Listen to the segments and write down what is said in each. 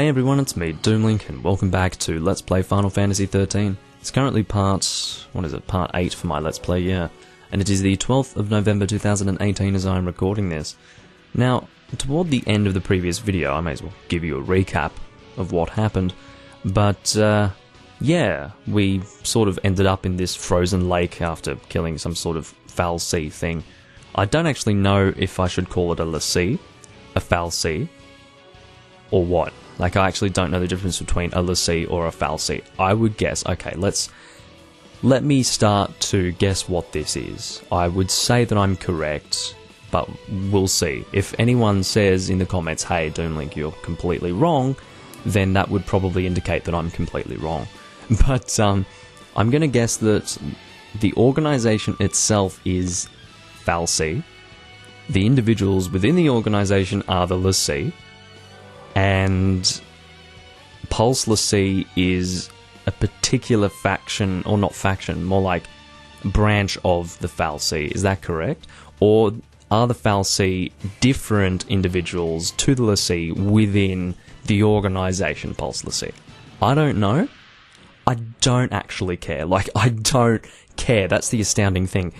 Hey everyone, it's me, Doomlink, and welcome back to Let's Play Final Fantasy XIII. It's currently part 8 for my Let's Play, yeah. And it is the 12th of November 2018 as I am recording this. Now, toward the end of the previous video, I may as well give you a recap of what happened. But, yeah, we sort of ended up in this frozen lake after killing some sort of foul sea thing. I don't actually know if I should call it a l'Cie, a foul sea, or what. Like, I actually don't know the difference between a l'Cie or a foul sea. I would guess, okay, let me start to guess what this is. I would say that I'm correct, but we'll see. If anyone says in the comments, hey, Doomlink, you're completely wrong, then that would probably indicate that I'm completely wrong. But, I'm gonna guess that the organization itself is foul sea. The individuals within the organization are the l'Cie. And Pulse l'Cie is a particular faction, or not faction, more like branch of the foul sea. Is that correct? Or are the foul sea different individuals to the l'Cie within the organization Pulse l'Cie? I don't know. I don't actually care. Like, I don't care. That's the astounding thing.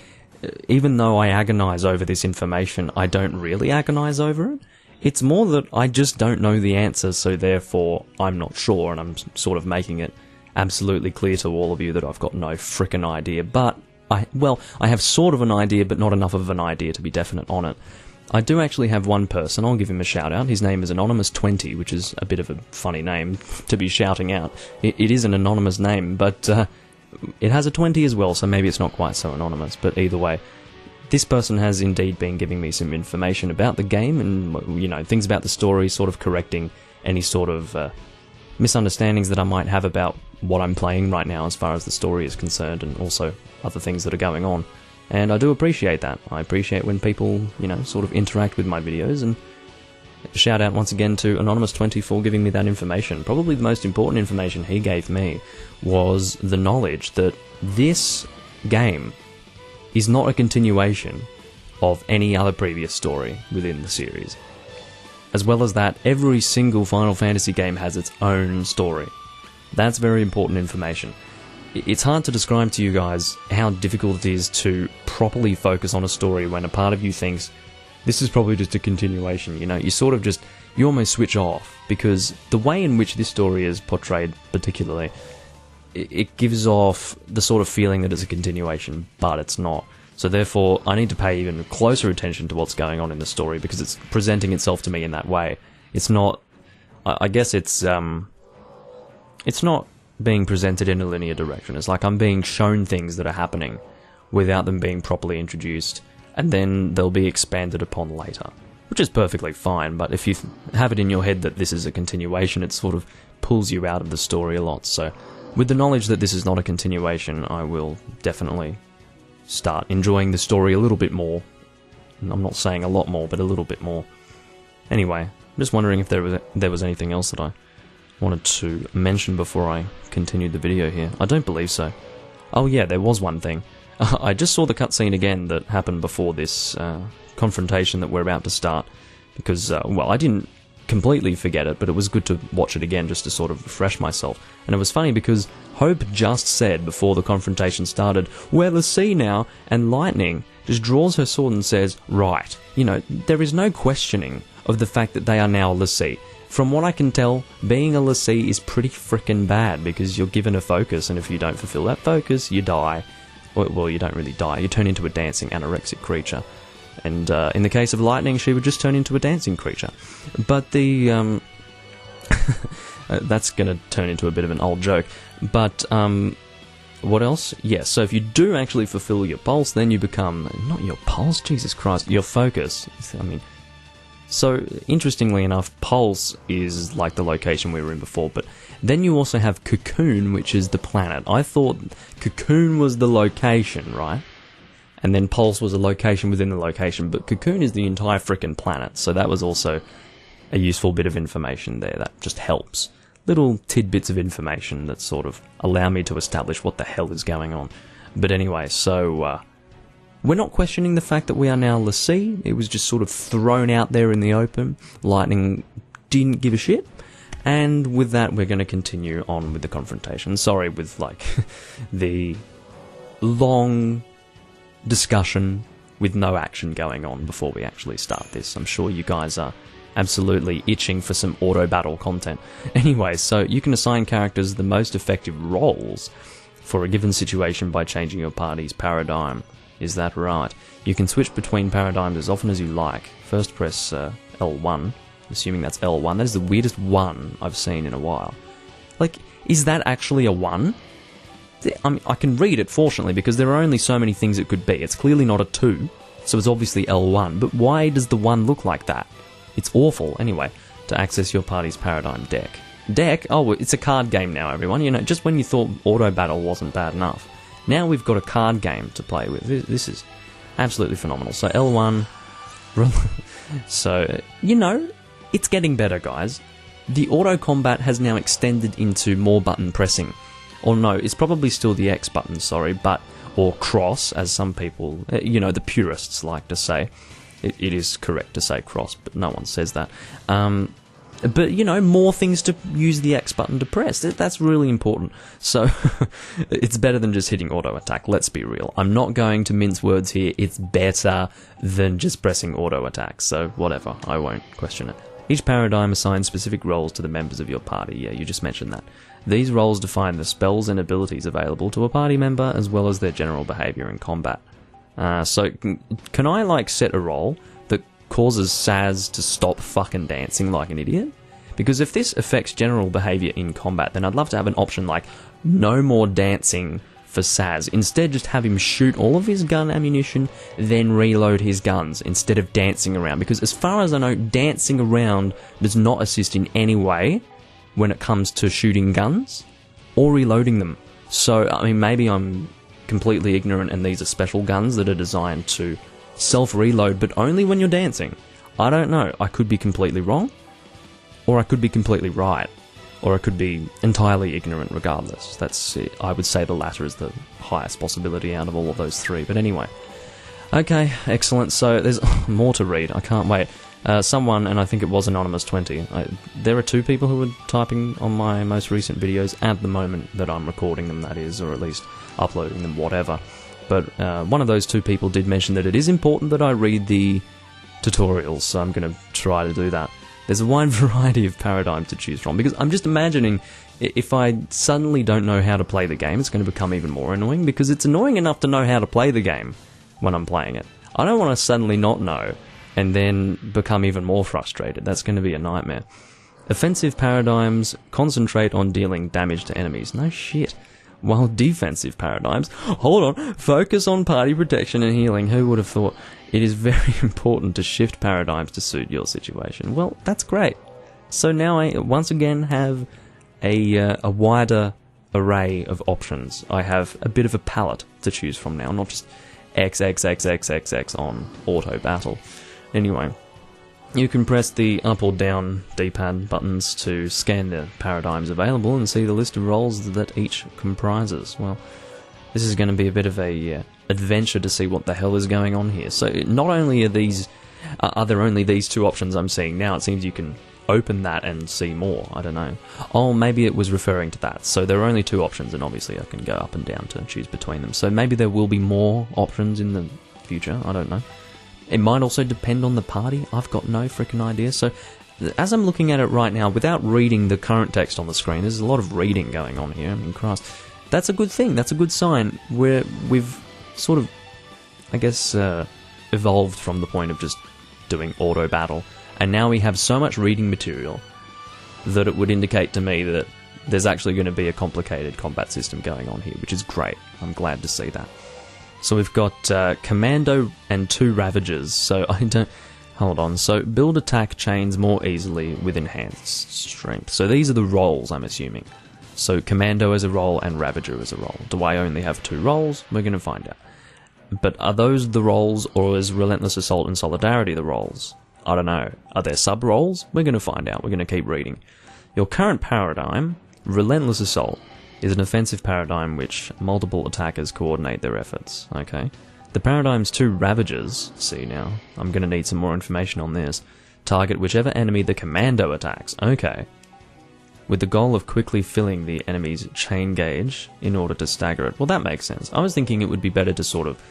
Even though I agonize over this information, I don't really agonize over it. It's more that I just don't know the answer, so therefore I'm not sure, and I'm sort of making it absolutely clear to all of you that I've got no frickin' idea. But, I have sort of an idea, but not enough of an idea to be definite on it. I do actually have one person, I'll give him a shout out. His name is Anonymous20, which is a bit of a funny name to be shouting out. It is an anonymous name, but it has a 20 as well, so maybe it's not quite so anonymous, but either way. This person has indeed been giving me some information about the game and, you know, things about the story, sort of correcting any sort of misunderstandings that I might have about what I'm playing right now as far as the story is concerned, and also other things that are going on. And I do appreciate that. I appreciate when people, you know, sort of interact with my videos, and shout out once again to Anonymous20 for giving me that information. Probably the most important information he gave me was the knowledge that this game is not a continuation of any other previous story within the series. As well as that, every single Final Fantasy game has its own story. That's very important information. It's hard to describe to you guys how difficult it is to properly focus on a story when a part of you thinks, this is probably just a continuation, you know, you almost switch off, because the way in which this story is portrayed particularly, it gives off the sort of feeling that it's a continuation, but it's not. So therefore, I need to pay even closer attention to what's going on in the story, because it's presenting itself to me in that way. It's not... I guess it's not being presented in a linear direction. It's like I'm being shown things that are happening without them being properly introduced, and then they'll be expanded upon later. Which is perfectly fine, but if you have it in your head that this is a continuation, it sort of pulls you out of the story a lot, so... With the knowledge that this is not a continuation, I will definitely start enjoying the story a little bit more. I'm not saying a lot more, but a little bit more. Anyway, I'm just wondering if there was anything else that I wanted to mention before I continued the video here. I don't believe so. Oh yeah, there was one thing. I just saw the cutscene again that happened before this confrontation that we're about to start, because, well, I didn't completely forget it, but it was good to watch it again just to sort of refresh myself. And it was funny because Hope just said before the confrontation started, we're l'Cie now, and Lightning just draws her sword and says, right. You know, there is no questioning of the fact that they are now l'Cie. From what I can tell, being a l'Cie is pretty frickin' bad, because you're given a focus, and if you don't fulfill that focus, you die. Well, you don't really die, you turn into a dancing anorexic creature. And in the case of Lightning, she would just turn into a dancing creature. But the... that's going to turn into a bit of an old joke. But, what else? Yes, so if you do actually fulfill your pulse, then you become... Not your pulse, Jesus Christ, your focus. I mean... So, interestingly enough, Pulse is like the location we were in before, but then you also have Cocoon, which is the planet. I thought Cocoon was the location, right? And then Pulse was a location within the location, but Cocoon is the entire frickin' planet, so that was also a useful bit of information there that just helps. Little tidbits of information that sort of allow me to establish what the hell is going on. But anyway, so, we're not questioning the fact that we are now l'Cie. It was just sort of thrown out there in the open. Lightning didn't give a shit. And with that, we're going to continue on with the confrontation. Sorry, with, like, the long discussion with no action going on before we actually start this. I'm sure you guys are absolutely itching for some auto-battle content. Anyway, so you can assign characters the most effective roles for a given situation by changing your party's paradigm. Is that right? You can switch between paradigms as often as you like. First press L1, assuming that's L1. That is the weirdest 1 I've seen in a while. Like, is that actually a 1? I mean, I can read it, fortunately, because there are only so many things it could be. It's clearly not a 2, so it's obviously L1. But why does the 1 look like that? It's awful. Anyway, to access your party's paradigm deck. Deck? Oh, it's a card game now, everyone. You know, just when you thought auto battle wasn't bad enough, now we've got a card game to play with. This is absolutely phenomenal. So L1... so, you know, it's getting better, guys. The auto combat has now extended into more button pressing. Or no, it's probably still the X button, sorry, but, or cross, as some people, you know, the purists like to say. It is correct to say cross, but no one says that. But, you know, more things to use the X button to press. That's really important. So, it's better than just hitting auto attack, let's be real. I'm not going to mince words here. It's better than just pressing auto attack. So, whatever. I won't question it. Each paradigm assigns specific roles to the members of your party. Yeah, you just mentioned that. These roles define the spells and abilities available to a party member, as well as their general behaviour in combat. So, can I, like, set a role that causes Saz to stop fucking dancing like an idiot? Because if this affects general behaviour in combat, then I'd love to have an option like, no more dancing for Saz. Instead, just have him shoot all of his gun ammunition, then reload his guns, instead of dancing around. Because as far as I know, dancing around does not assist in any way when it comes to shooting guns or reloading them. So, I mean, maybe I'm completely ignorant and these are special guns that are designed to self-reload, but only when you're dancing. I don't know. I could be completely wrong, or I could be completely right, or I could be entirely ignorant regardless. That's it. I would say the latter is the highest possibility out of all of those three. But anyway. Okay, excellent. So there's more to read. I can't wait. Someone, and I think it was Anonymous20, there are 2 people who are typing on my most recent videos at the moment that I'm recording them, that is, or at least uploading them, whatever. But one of those 2 people did mention that it is important that I read the tutorials, so I'm going to try to do that. There's a wide variety of paradigms to choose from, because I'm just imagining if I suddenly don't know how to play the game, it's going to become even more annoying, because it's annoying enough to know how to play the game when I'm playing it. I don't want to suddenly not know and then become even more frustrated. That's going to be a nightmare. Offensive paradigms concentrate on dealing damage to enemies. No shit. While defensive paradigms, hold on, focus on party protection and healing. Who would have thought? It is very important to shift paradigms to suit your situation. Well, that's great. So now I once again have a wider array of options. I have a bit of a palette to choose from now, not just XXXXXX on auto battle. Anyway, you can press the up or down D-pad buttons to scan the paradigms available and see the list of roles that each comprises. Well, this is going to be a bit of a adventure to see what the hell is going on here. So not only are there only these 2 options I'm seeing now, it seems you can open that and see more. I don't know. Oh, maybe it was referring to that. So there are only 2 options, and obviously I can go up and down to choose between them. So maybe there will be more options in the future. I don't know. It might also depend on the party. I've got no freaking idea. So as I'm looking at it right now, without reading the current text on the screen, there's a lot of reading going on here. I mean, Christ. That's a good thing. That's a good sign. We've sort of, I guess, evolved from the point of just doing auto battle. And now we have so much reading material that it would indicate to me that there's actually going to be a complicated combat system going on here, which is great. I'm glad to see that. So we've got Commando and 2 Ravagers. So I don't... Hold on. So build attack chains more easily with enhanced strength. So these are the roles, I'm assuming. So Commando as a role and Ravager as a role. Do I only have 2 roles? We're going to find out. But are those the roles, or is Relentless Assault and Solidarity the roles? I don't know. Are there sub-roles? We're going to find out. We're going to keep reading. Your current paradigm, Relentless Assault, is an offensive paradigm which multiple attackers coordinate their efforts. Okay. The paradigm's 2 Ravagers, see now, I'm going to need some more information on this, target whichever enemy the Commando attacks. Okay. with the goal of quickly filling the enemy's chain gauge in order to stagger it. Well, that makes sense. I was thinking it would be better to sort of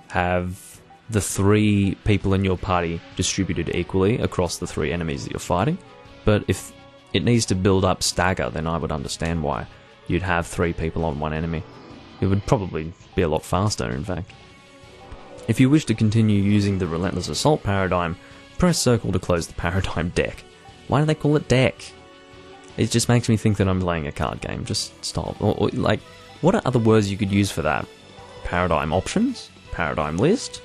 have the 3 people in your party distributed equally across the 3 enemies that you're fighting. But if it needs to build up stagger, then I would understand why you'd have 3 people on one enemy. It would probably be a lot faster, in fact. If you wish to continue using the Relentless Assault paradigm, press circle to close the paradigm deck. Why do they call it deck? It just makes me think that I'm playing a card game. Just stop. Or, like, what are other words you could use for that? Paradigm options? Paradigm list?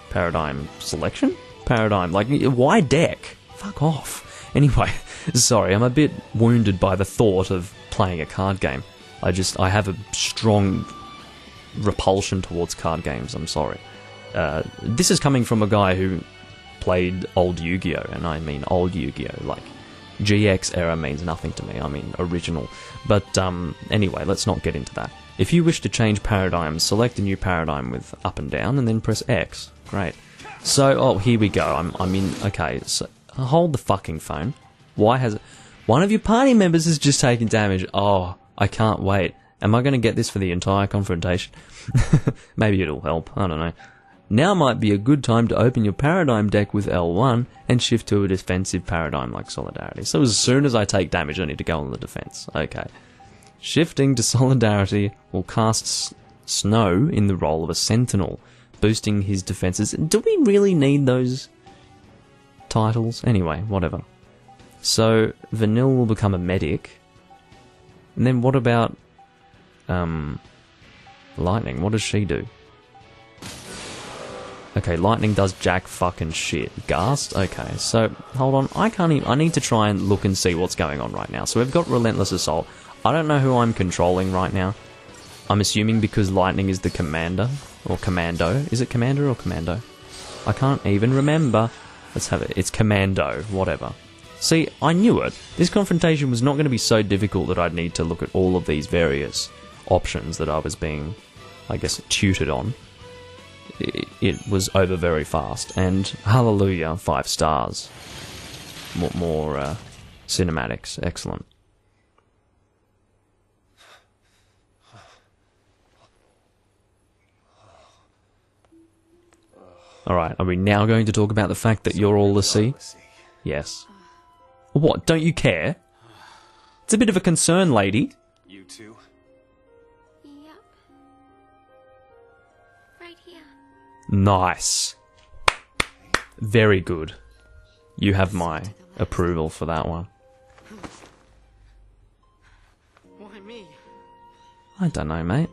Paradigm selection? Paradigm, like, why deck? Fuck off. Anyway, sorry, I'm a bit wounded by the thought of playing a card game. I have a strong repulsion towards card games, I'm sorry. This is coming from a guy who played old Yu-Gi-Oh! And I mean old Yu-Gi-Oh! Like, GX era means nothing to me, I mean original. But anyway, let's not get into that. If you wish to change paradigms, select a new paradigm with up and down, and then press X. Great. So, oh, here we go. I'm in, okay, so hold the fucking phone. Why has it... One of your party members has just taken damage. Oh, I can't wait. Am I going to get this for the entire confrontation? Maybe it'll help, I don't know. Now might be a good time to open your paradigm deck with L1 and shift to a defensive paradigm like Solidarity. So as soon as I take damage, I need to go on the defense. Okay. Shifting to Solidarity will cast Snow in the role of a Sentinel, boosting his defenses. Do we really need those titles? Anyway, whatever. So, Vanille will become a medic. And then what about Lightning? What does she do? Okay, Lightning does jack fucking shit. Ghast? Okay, so, hold on. I need to try and look and see what's going on right now. So we've got Relentless Assault. I don't know who I'm controlling right now. I'm assuming because Lightning is the commander. Or commando. Is it commander or commando? I can't even remember. Let's have it. It's commando. Whatever. See, I knew it. This confrontation was not going to be so difficult that I'd need to look at all of these various options that I was being, I guess, tutored on. It was over very fast, and hallelujah, 5 stars. More cinematics, excellent. Alright, are we now going to talk about the fact that you're all the sea? Yes. What, don't you care? It's a bit of a concern, lady. You too? Yep. Right here. Nice. Very good. You have my approval for that one. Why me? I don't know, mate.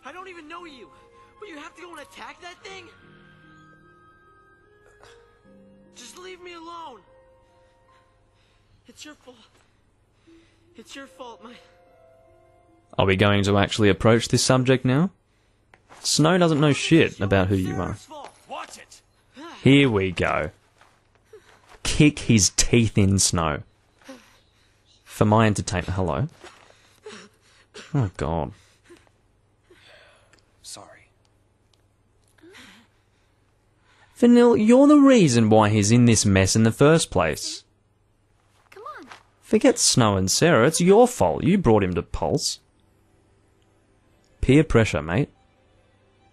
I don't even know you. But you have to go and attack that thing? Just leave me alone. It's your fault. It's your fault, my... Are we going to actually approach this subject now? Snow doesn't know shit about who you are. Watch it. Here we go. Kick his teeth in, Snow. For my entertainment. Hello? Oh, God. Sorry. Vanille, you're the reason why he's in this mess in the first place. Come on. Forget Snow and Sarah, it's your fault. You brought him to Pulse. Peer pressure, mate.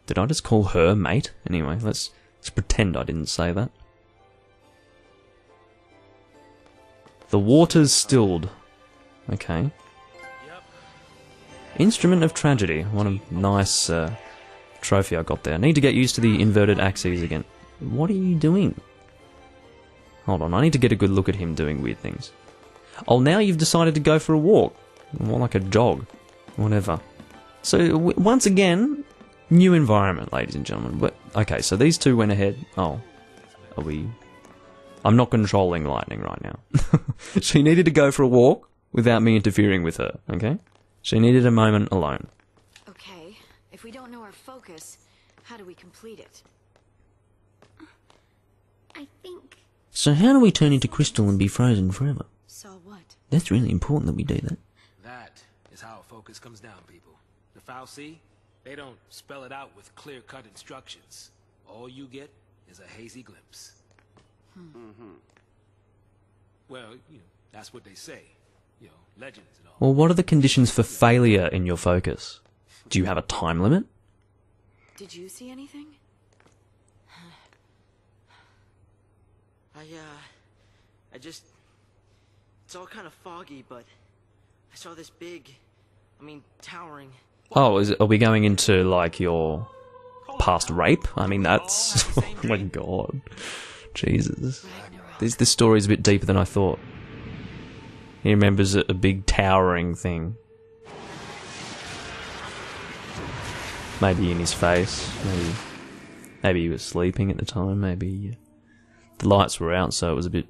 Did I just call her mate? Anyway, let's pretend I didn't say that. The water's stilled. Okay. Yep. Instrument of Tragedy. What a nice trophy I got there. I need to get used to the inverted axes again. What are you doing? Hold on, I need to get a good look at him doing weird things. Oh, now you've decided to go for a walk. More like a jog. Whatever. So, once again, new environment, ladies and gentlemen. But, okay, so these two went ahead. Oh, are we... I'm not controlling Lightning right now. She needed to go for a walk without me interfering with her, okay? She needed a moment alone. Okay, if we don't know our focus, how do we complete it? I think... So how do we turn into crystal and be frozen forever? So what? That's really important that we do that. That is how focus comes down, people. The Foul Sea, they don't spell it out with clear-cut instructions. All you get is a hazy glimpse. Well, you know, That's what they say. You know, legends and all. Well, what are the conditions for failure in your focus? Do you have a time limit? Did you see anything? I just... It's all kind of foggy, but I saw this big, towering... Oh, are we going into, like, your past rape? I mean, that's... Oh my god. Jesus. This story's a bit deeper than I thought. He remembers a big towering thing. Maybe in his face. Maybe he was sleeping at the time. Maybe the lights were out, so it was a bit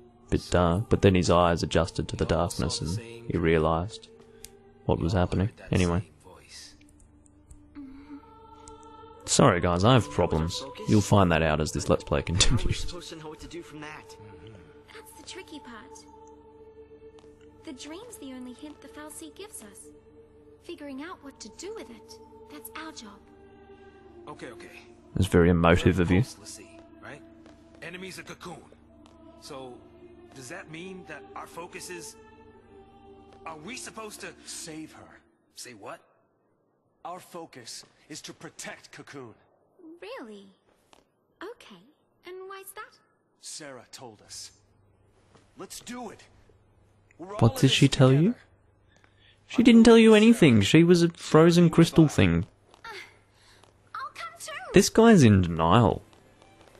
dark. But then his eyes adjusted to the darkness, and he realised what was happening. Anyway. Sorry guys, I have problems. You'll find that out as this Let's Play How are we continues. supposed to know what to do from that? That's the tricky part. The dream's the only hint the Fal'Cie gives us. Figuring out what to do with it, that's our job. Okay. It's very emotive of you. Let's see, right? Enemy's a cocoon. So, does that mean that our focus is... Are we supposed to... Save her. Say what? Our focus is to protect Cocoon. Really? Okay. And why's that? Sarah told us. Let's do it. We're all What in did this she tell you? together. She didn't tell you anything. She was a frozen crystal thing. I'll come too! This guy's in denial.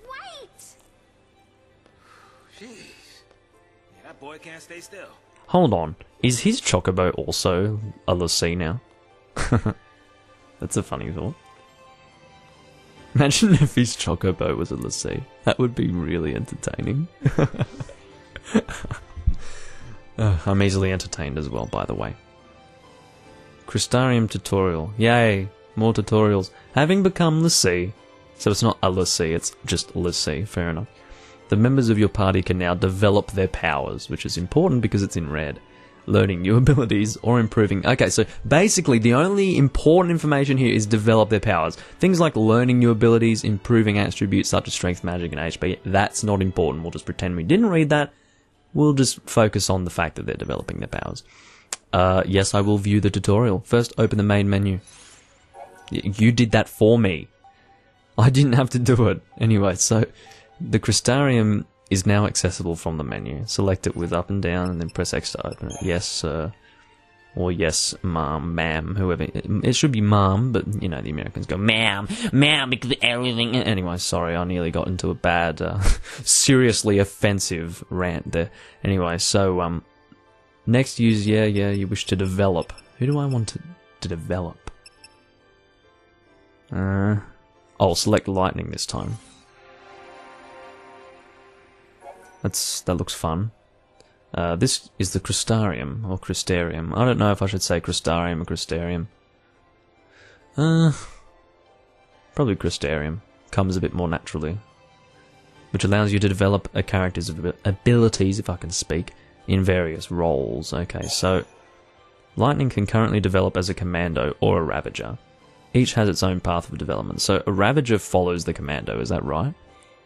Wait! Jeez. Yeah, that boy can't stay still. Hold on. Is his chocobo also a lassie now? That's a funny thought. Imagine if his chocobo was a lassie. That would be really entertaining. I'm easily entertained as well, by the way. Crystarium tutorial. Yay! More tutorials. Having become lassie, so it's not a lassie, it's just lassie, fair enough. The members of your party can now develop their powers, which is important because it's in red. Learning new abilities or improving... Okay, so basically the only important information here is develop their powers. Things like learning new abilities, improving attributes such as strength, magic, and HP, that's not important. We'll just pretend we didn't read that. We'll just focus on the fact that they're developing their powers. Yes, I will view the tutorial. First, open the main menu. You did that for me. I didn't have to do it. Anyway, so the Crystarium is now accessible from the menu. Select it with up and down and then press X to open it. Yes, sir. Or yes, ma'am, whoever. It should be ma'am, but, you know, the Americans go, ma'am, because everything... Anyway, sorry, I nearly got into a bad, seriously offensive rant there. Anyway, so, next use, you wish to develop. Who do I want to develop? I'll select lightning this time. That looks fun. This is the Crystarium, or Crystarium. I don't know if I should say Crystarium or Crystarium. Probably Crystarium. Comes a bit more naturally. Which allows you to develop a character's abilities, if I can speak, in various roles. Okay, so Lightning can currently develop as a Commando or a Ravager. Each has its own path of development. So a Ravager follows the Commando, is that right?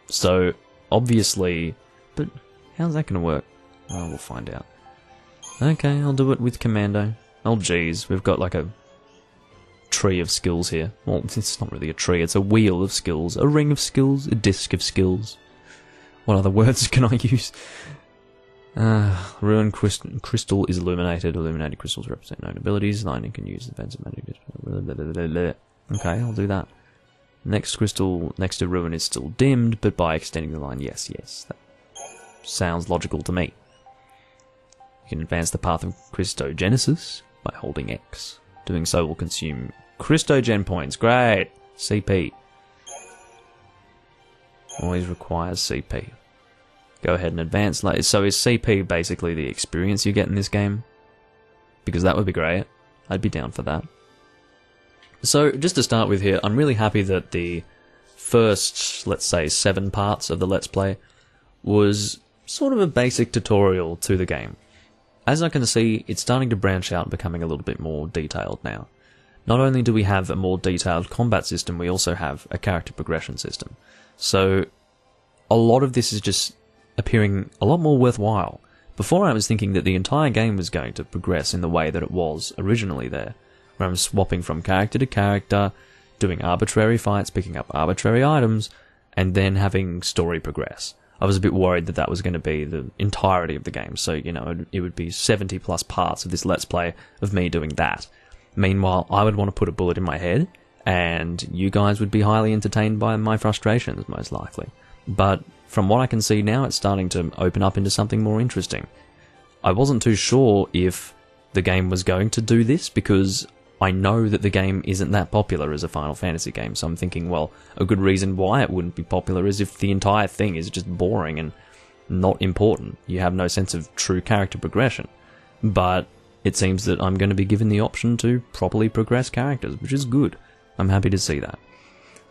So, obviously... But how's that going to work? Oh, we'll find out. Okay, I'll do it with Commando. Oh geez, we've got like a tree of skills here. Well, it's not really a tree, it's a wheel of skills. A ring of skills, a disc of skills. What other words can I use? Ruined crystal is illuminated. Illuminated crystals represent known abilities. Lightning can use defensive magic. Okay, I'll do that. Next crystal next to ruin is still dimmed, but by extending the line, yes. That sounds logical to me. You can advance the path of Christogenesis by holding X. Doing so will consume Christogen points. Great! CP. Always requires CP. Go ahead and advance. So is CP basically the experience you get in this game? Because that would be great. I'd be down for that. So, just to start with here, I'm really happy that the first, let's say, 7 parts of the Let's Play was sort of a basic tutorial to the game. As I can see, it's starting to branch out and becoming a little bit more detailed now. Not only do we have a more detailed combat system, we also have a character progression system. So, a lot of this is just appearing a lot more worthwhile. Before I was thinking that the entire game was going to progress in the way that it was originally there, where I'm swapping from character to character, doing arbitrary fights, picking up arbitrary items, and then having story progress. I was a bit worried that that was going to be the entirety of the game, so, you know, it would be 70 plus parts of this Let's Play of me doing that. Meanwhile, I would want to put a bullet in my head, and you guys would be highly entertained by my frustrations, most likely. But from what I can see now, it's starting to open up into something more interesting. I wasn't too sure if the game was going to do this, because I know that the game isn't that popular as a Final Fantasy game, so I'm thinking, well, a good reason why it wouldn't be popular is if the entire thing is just boring and not important. You have no sense of true character progression. But it seems that I'm going to be given the option to properly progress characters, which is good. I'm happy to see that.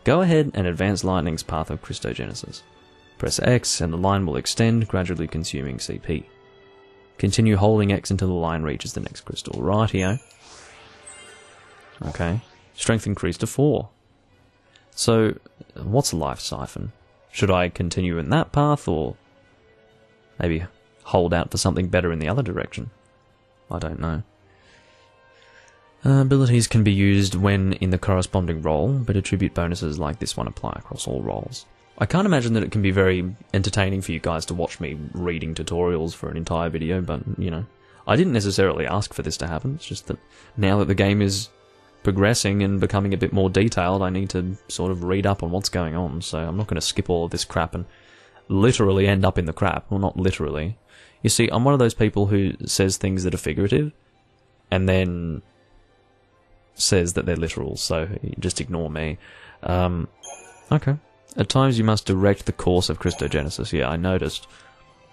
Go ahead and advance Lightning's path of Christogenesis. Press X and the line will extend, gradually consuming CP. Continue holding X until the line reaches the next crystal. Rightio. Okay. Strength increased to 4. So, what's a life siphon? Should I continue in that path, or maybe hold out for something better in the other direction? I don't know. Abilities can be used when in the corresponding role, but attribute bonuses like this one apply across all roles. I can't imagine that it can be very entertaining for you guys to watch me reading tutorials for an entire video, but, you know, I didn't necessarily ask for this to happen. It's just that now that the game is progressing and becoming a bit more detailed, I need to sort of read up on what's going on, so I'm not going to skip all of this crap and literally end up in the crap. Well, not literally. You see, I'm one of those people who says things that are figurative, and then says that they're literal, so just ignore me. Okay. At times you must direct the course of Christogenesis. Yeah, I noticed.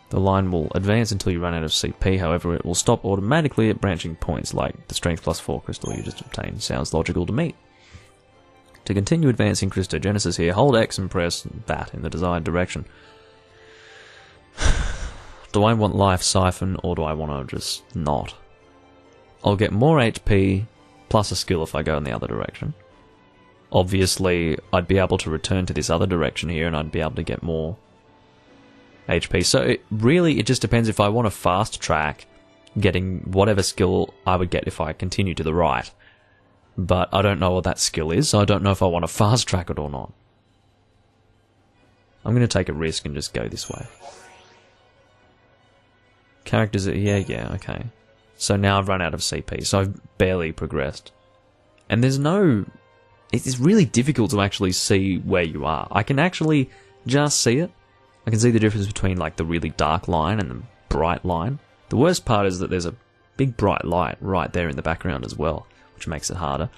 The line will advance until you run out of CP, however it will stop automatically at branching points like the Strength plus 4 crystal you just obtained. Sounds logical to me. To continue advancing Christogenesis here, hold X and press that in the desired direction. Do I want Life Siphon, or do I want to just not? I'll get more HP plus a skill if I go in the other direction. Obviously, I'd be able to return to this other direction here and I'd be able to get more HP. So it just depends if I want to fast track getting whatever skill I would get if I continue to the right. But I don't know what that skill is, so I don't know if I want to fast track it or not. I'm going to take a risk and just go this way. Characters, yeah, okay. So now I've run out of CP, so I've barely progressed. And there's no... It's really difficult to actually see where you are. I can actually just see it. I can see the difference between like the really dark line and the bright line. The worst part is that there's a big bright light right there in the background as well, which makes it harder.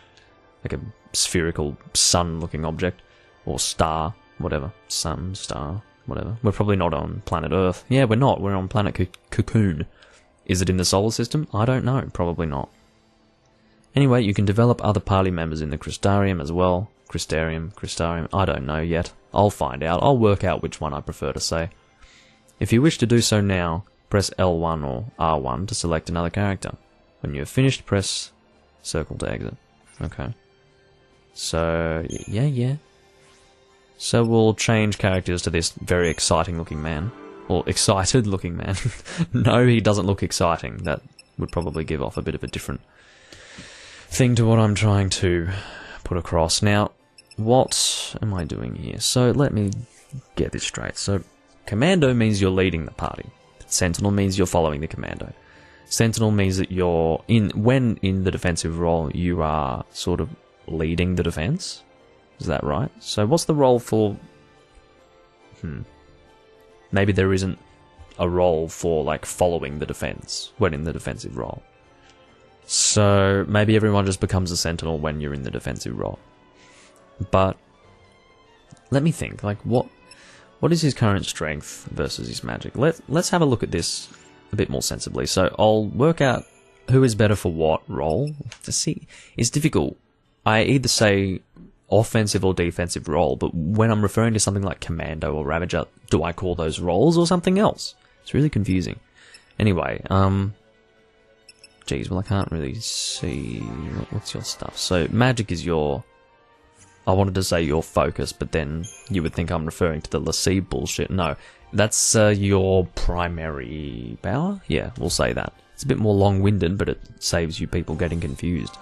Like a spherical sun-looking object. Or star, whatever. Sun, star, whatever. We're probably not on planet Earth. Yeah, we're not. We're on planet Cocoon. Is it in the solar system? I don't know. Probably not. Anyway, you can develop other party members in the Crystarium as well. Crystarium, I don't know yet. I'll find out. I'll work out which one I prefer to say. If you wish to do so now, press L1 or R1 to select another character. When you have finished, press circle to exit. Okay. So, yeah. So we'll change characters to this very exciting looking man. Or excited looking man. No, he doesn't look exciting. That would probably give off a bit of a different thing to what I'm trying to put across. Now, what am I doing here? So let me get this straight. So Commando means you're leading the party. Sentinel means you're following the Commando. Sentinel means that when in the defensive role, you are sort of leading the defense. Is that right? So what's the role for... Maybe there isn't a role for, like, following the defense when in the defensive role. So maybe everyone just becomes a Sentinel when you're in the defensive role. But let me think, like, what is his current strength versus his magic? Let's have a look at this a bit more sensibly. So I'll work out who is better for what role. To see, it's difficult. I either say offensive or defensive role, but when I'm referring to something like Commando or Ravager, do I call those roles or something else? It's really confusing. Anyway, geez, well I can't really see... What's your stuff? So magic is your I wanted to say your focus, but then you would think I'm referring to the Lassie bullshit. No, that's your primary power? Yeah, we'll say that. It's a bit more long-winded, but it saves you people getting confused.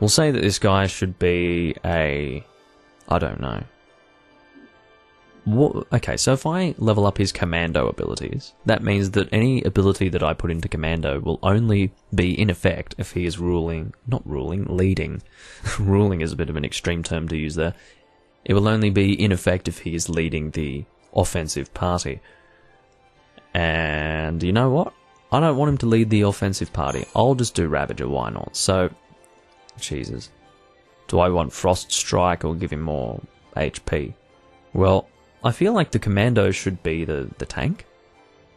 We'll say that this guy should be a... I don't know. Okay, so if I level up his commando abilities, that means that any ability that I put into commando will only be in effect if he is leading. Ruling is a bit of an extreme term to use there. It will only be in effect if he is leading the offensive party. And you know what? I don't want him to lead the offensive party. I'll just do Ravager, why not? So, Jesus. Do I want Frost Strike or give him more HP? Well, I feel like the commando should be the tank.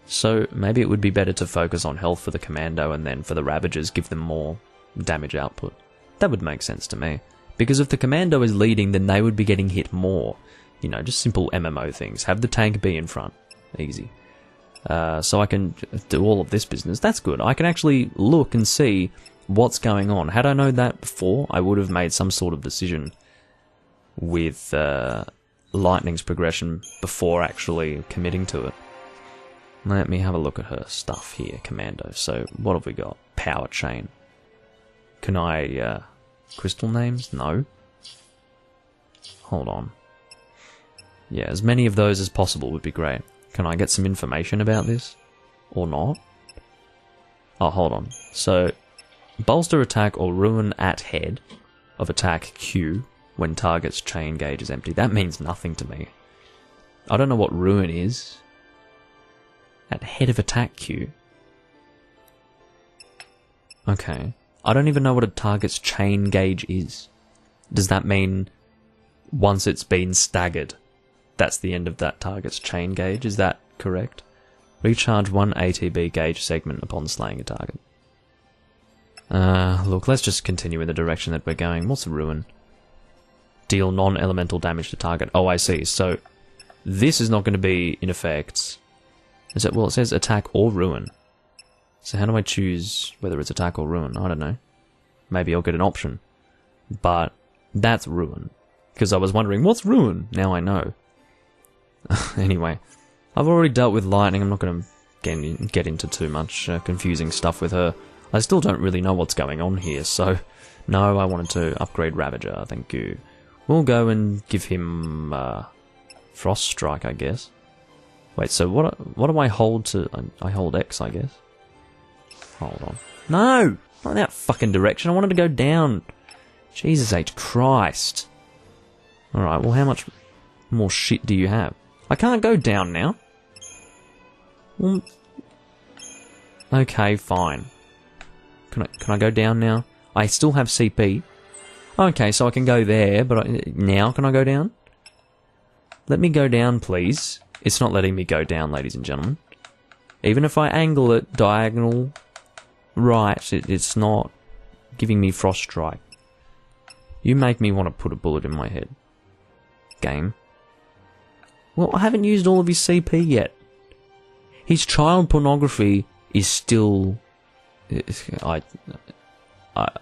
So maybe it would be better to focus on health for the commando and then for the Ravagers give them more damage output. That would make sense to me. Because if the commando is leading, then they would be getting hit more. You know, just simple MMO things. Have the tank be in front. Easy. So I can do all of this business. That's good. I can actually look and see what's going on. Had I known that before, I would have made some sort of decision with Lightning's progression before actually committing to it. Let me have a look at her stuff here, Commando. So, what have we got? Power Chain. Can I, crystal names? No. Hold on. Yeah, as many of those as possible would be great. Can I get some information about this? Or not? Oh, hold on. So, bolster attack or ruin at head of attack Q when target's chain gauge is empty. That means nothing to me. I don't know what ruin is. At head of attack Q. Okay. I don't even know what a target's chain gauge is. Does that mean once it's been staggered, that's the end of that target's chain gauge? Is that correct? Recharge 1 ATB gauge segment upon slaying a target. Look, let's just continue in the direction that we're going. What's ruin? Deal non-elemental damage to target. Oh, I see. So, this is not going to be in effect... Is it? Well, it says attack or ruin. So how do I choose whether it's attack or ruin? I don't know. Maybe I'll get an option. But that's ruin. Because I was wondering, what's ruin? Now I know. Anyway, I've already dealt with Lightning. I'm not going to get into too much confusing stuff with her. I still don't really know what's going on here, so... No, I wanted to upgrade Ravager, thank you. We'll go and give him... Frost Strike, I guess. Wait, so what do I hold to... I hold X, I guess. Hold on. No! Not in that fucking direction. I wanted to go down. Jesus H. Christ. Alright, well, how much more shit do you have? I can't go down now. Well, okay, fine. Can I go down now? I still have CP. Okay, so I can go there, but now can I go down? Let me go down, please. It's not letting me go down, ladies and gentlemen. Even if I angle it diagonal right, it's not giving me Frost Strike. You make me want to put a bullet in my head. Game. Well, I haven't used all of his CP yet. His child pornography is still...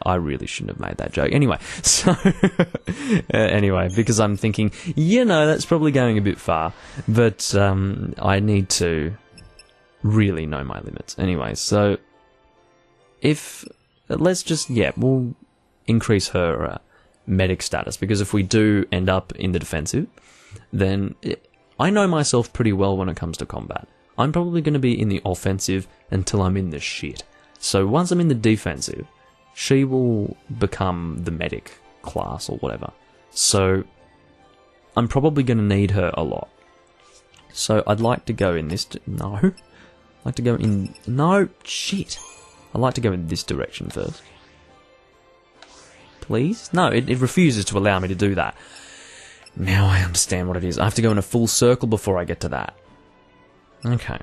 I really shouldn't have made that joke. Anyway, so... anyway, because I'm thinking, you know, that's probably going a bit far. But I need to really know my limits. Anyway, so... If... Let's just... Yeah, we'll increase her medic status. Because if we do end up in the defensive, then... I know myself pretty well when it comes to combat. I'm probably going to be in the offensive until I'm in the shit. So once I'm in the defensive... She will become the medic class or whatever. So, I'm probably going to need her a lot. So, I'd like to go in this... No. I'd like to go in... No! Shit! I'd like to go in this direction first. Please? No, it refuses to allow me to do that. Now I understand what it is. I have to go in a full circle before I get to that. Okay.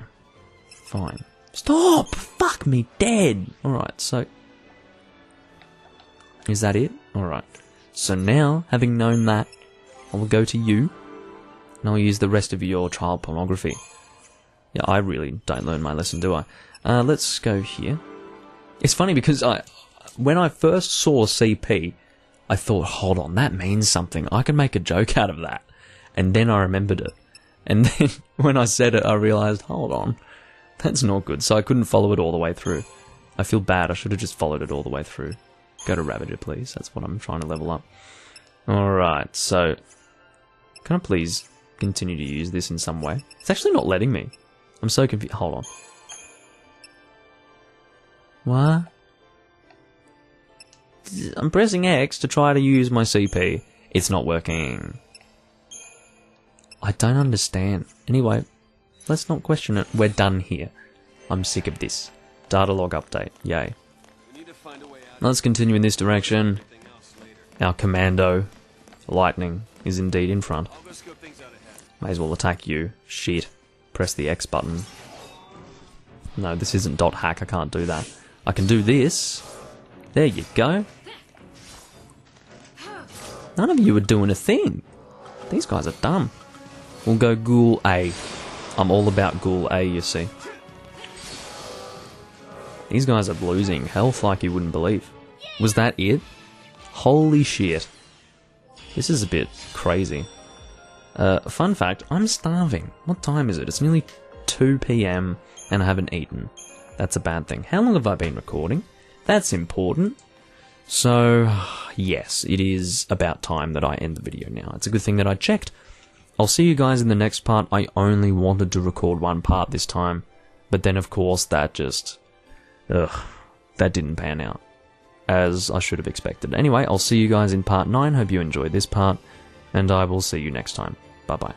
Fine. Stop! Fuck me dead! Alright, so... Is that it? Alright. So now, having known that, I will go to you, and I'll use the rest of your child pornography. Yeah, I really don't learn my lesson, do I? Let's go here. It's funny because when I first saw CP, I thought, hold on, that means something. I can make a joke out of that. And then I remembered it. And then when I said it, I realized, hold on, that's not good. So I couldn't follow it all the way through. I feel bad. I should have just followed it all the way through. Go to Ravager, please. That's what I'm trying to level up. Alright, so can I please continue to use this in some way? It's actually not letting me. I'm so confused. Hold on. What? I'm pressing X to try to use my CP. It's not working. I don't understand. Anyway, let's not question it. We're done here. I'm sick of this. Data log update. Yay. Let's continue in this direction. Our commando, Lightning, is indeed in front. May as well attack you. Shit. Press the X button. No, this isn't .hack. I can't do that. I can do this. There you go. None of you are doing a thing. These guys are dumb. We'll go Ghoul A. I'm all about Ghoul A, you see. These guys are losing health like you wouldn't believe. Was that it? Holy shit. This is a bit crazy. Fun fact, I'm starving. What time is it? It's nearly 2 PM and I haven't eaten. That's a bad thing. How long have I been recording? That's important. So, yes, it is about time that I end the video now. It's a good thing that I checked. I'll see you guys in the next part. I only wanted to record one part this time. But then, of course, that just... that didn't pan out. As I should have expected. Anyway, I'll see you guys in part 9. Hope you enjoyed this part. And I will see you next time. Bye-bye.